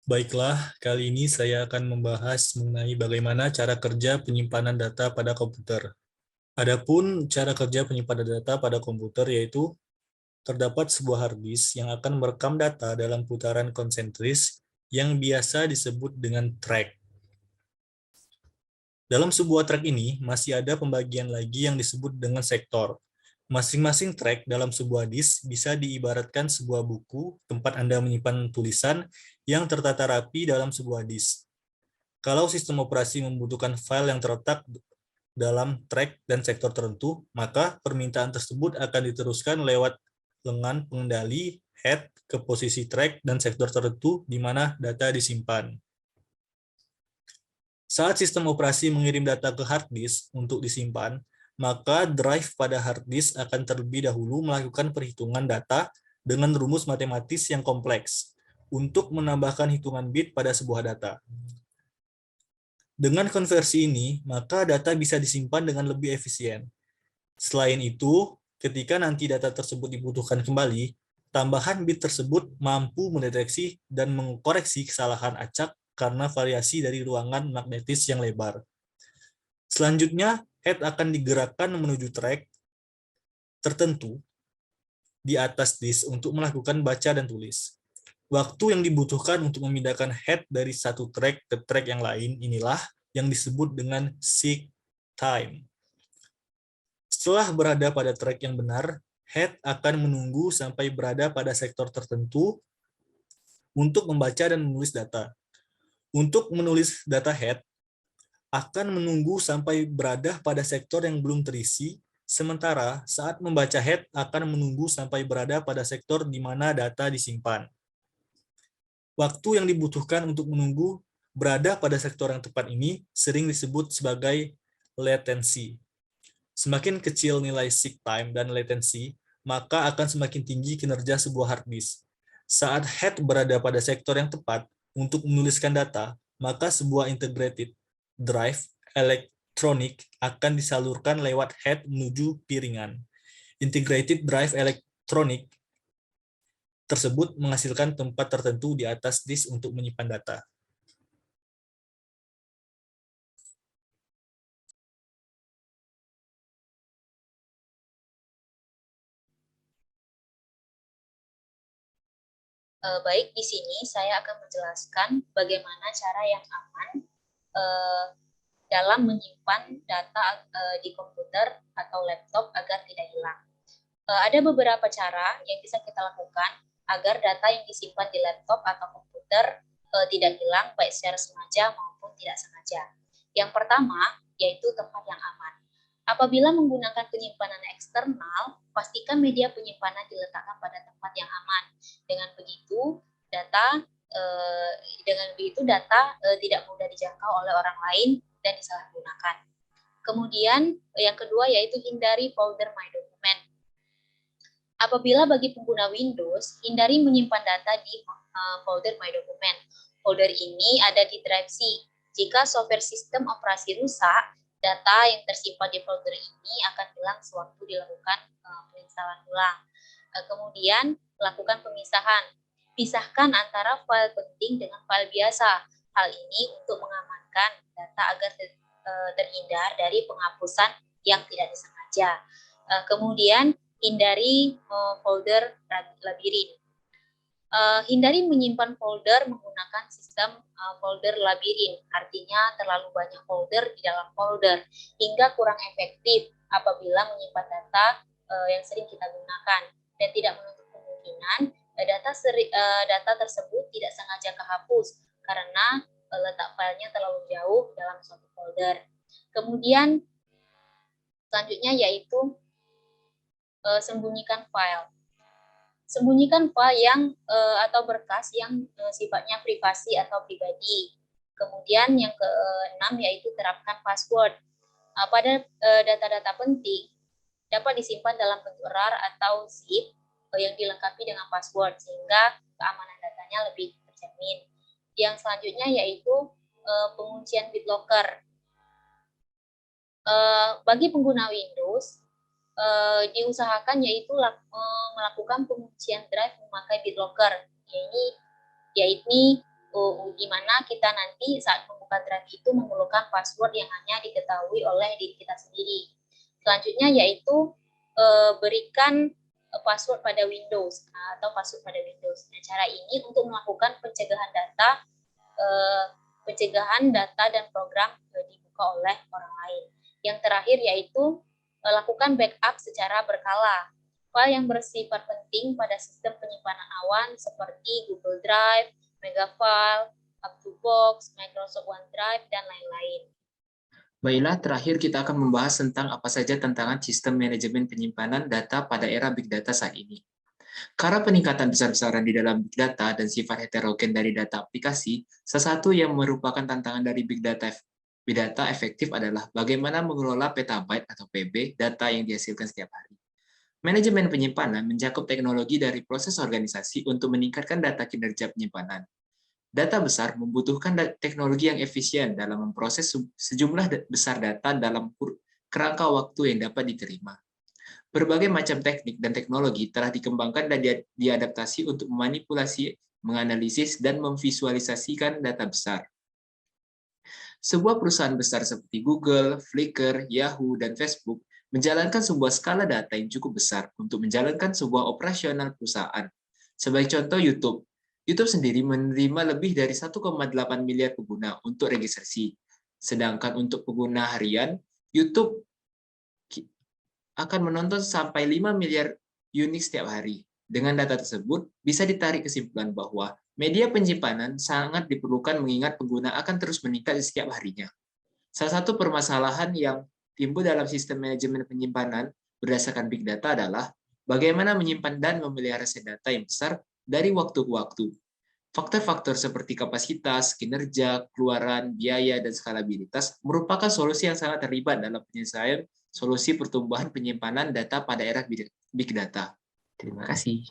Baiklah, kali ini saya akan membahas mengenai bagaimana cara kerja penyimpanan data pada komputer. Adapun cara kerja penyimpanan data pada komputer yaitu terdapat sebuah hard disk yang akan merekam data dalam putaran konsentris yang biasa disebut dengan track. Dalam sebuah track ini masih ada pembagian lagi yang disebut dengan sektor. Masing-masing track dalam sebuah disk bisa diibaratkan sebuah buku tempat Anda menyimpan tulisan yang tertata rapi dalam sebuah disk. Kalau sistem operasi membutuhkan file yang terletak dalam track dan sektor tertentu, maka permintaan tersebut akan diteruskan lewat lengan pengendali head ke posisi track dan sektor tertentu di mana data disimpan. Saat sistem operasi mengirim data ke hard disk untuk disimpan, maka drive pada hard disk akan terlebih dahulu melakukan perhitungan data dengan rumus matematis yang kompleks untuk menambahkan hitungan bit pada sebuah data. Dengan konversi ini, maka data bisa disimpan dengan lebih efisien. Selain itu, ketika nanti data tersebut dibutuhkan kembali, tambahan bit tersebut mampu mendeteksi dan mengkoreksi kesalahan acak karena variasi dari ruangan magnetis yang lebar. Selanjutnya, head akan digerakkan menuju track tertentu di atas disk untuk melakukan baca dan tulis. Waktu yang dibutuhkan untuk memindahkan head dari satu track ke track yang lain inilah yang disebut dengan seek time. Setelah berada pada track yang benar, head akan menunggu sampai berada pada sektor tertentu untuk membaca dan menulis data. Untuk menulis data head, akan menunggu sampai berada pada sektor yang belum terisi, sementara saat membaca head akan menunggu sampai berada pada sektor di mana data disimpan. Waktu yang dibutuhkan untuk menunggu berada pada sektor yang tepat ini sering disebut sebagai latency. Semakin kecil nilai seek time dan latency, maka akan semakin tinggi kinerja sebuah hard disk. Saat head berada pada sektor yang tepat untuk menuliskan data, maka sebuah integrated drive elektronik akan disalurkan lewat head menuju piringan. Integrated drive elektronik tersebut menghasilkan tempat tertentu di atas disk untuk menyimpan data. Baik, di sini saya akan menjelaskan bagaimana cara yang aman dalam menyimpan data di komputer atau laptop agar tidak hilang. Ada beberapa cara yang bisa kita lakukan agar data yang disimpan di laptop atau komputer tidak hilang baik secara sengaja maupun tidak sengaja. Yang pertama yaitu tempat yang aman. Apabila menggunakan penyimpanan eksternal, pastikan media penyimpanan diletakkan pada tempat yang aman. Dengan begitu, data tidak mudah dijangkau oleh orang lain dan disalahgunakan. Kemudian yang kedua yaitu hindari folder My Document. Apabila bagi pengguna Windows, hindari menyimpan data di folder My Document. Folder ini ada di drive C. Jika software sistem operasi rusak, data yang tersimpan di folder ini akan hilang sewaktu dilakukan penginstalan ulang. Kemudian, lakukan pemisahan. Pisahkan antara file penting dengan file biasa. Hal ini untuk mengamankan data agar terhindar dari penghapusan yang tidak disengaja. Kemudian, hindari folder labirin. Hindari menyimpan folder menggunakan sistem folder labirin, artinya terlalu banyak folder di dalam folder, hingga kurang efektif apabila menyimpan data yang sering kita gunakan, dan tidak menutup kemungkinan data tersebut tidak sengaja kehapus karena letak filenya terlalu jauh dalam suatu folder. Kemudian selanjutnya yaitu sembunyikan file. Sembunyikan file yang atau berkas yang sifatnya privasi atau pribadi. Kemudian yang keenam yaitu terapkan password. Pada data-data penting dapat disimpan dalam bentuk RAR atau zip yang dilengkapi dengan password sehingga keamanan datanya lebih terjamin. Yang selanjutnya yaitu penguncian BitLocker. Bagi pengguna Windows, diusahakan yaitu melakukan penguncian drive memakai BitLocker, yaitu di mana kita nanti saat membuka drive itu memerlukan password yang hanya diketahui oleh diri kita sendiri. Selanjutnya yaitu berikan password pada Windows atau password pada Windows. Nah, cara ini untuk melakukan pencegahan data dan program dibuka oleh orang lain. Yang terakhir yaitu lakukan backup secara berkala. File yang bersifat penting pada sistem penyimpanan awan seperti Google Drive, Megafile, Up2Box, Microsoft OneDrive, dan lain-lain. Baiklah, terakhir kita akan membahas tentang apa saja tantangan sistem manajemen penyimpanan data pada era Big Data saat ini. Karena peningkatan besar-besaran di dalam Big Data dan sifat heterogen dari data aplikasi, salah satu yang merupakan tantangan dari Big Data efektif adalah bagaimana mengelola petabyte atau PB data yang dihasilkan setiap hari. Manajemen penyimpanan mencakup teknologi dari proses organisasi untuk meningkatkan data kinerja penyimpanan. Data besar membutuhkan teknologi yang efisien dalam memproses sejumlah besar data dalam kerangka waktu yang dapat diterima. Berbagai macam teknik dan teknologi telah dikembangkan dan diadaptasi untuk memanipulasi, menganalisis, dan memvisualisasikan data besar. Sebuah perusahaan besar seperti Google, Flickr, Yahoo, dan Facebook menjalankan sebuah skala data yang cukup besar untuk menjalankan sebuah operasional perusahaan. Sebagai contoh, YouTube sendiri menerima lebih dari 1,8 miliar pengguna untuk registrasi. Sedangkan untuk pengguna harian, YouTube akan menonton sampai 5 miliar unik setiap hari. Dengan data tersebut, bisa ditarik kesimpulan bahwa media penyimpanan sangat diperlukan mengingat pengguna akan terus meningkat setiap harinya. Salah satu permasalahan yang timbul dalam sistem manajemen penyimpanan berdasarkan Big Data adalah bagaimana menyimpan dan memelihara set data yang besar dari waktu ke waktu. Faktor-faktor seperti kapasitas, kinerja, keluaran, biaya, dan skalabilitas merupakan solusi yang sangat terlibat dalam penyelesaian solusi pertumbuhan penyimpanan data pada era Big Data. Terima kasih.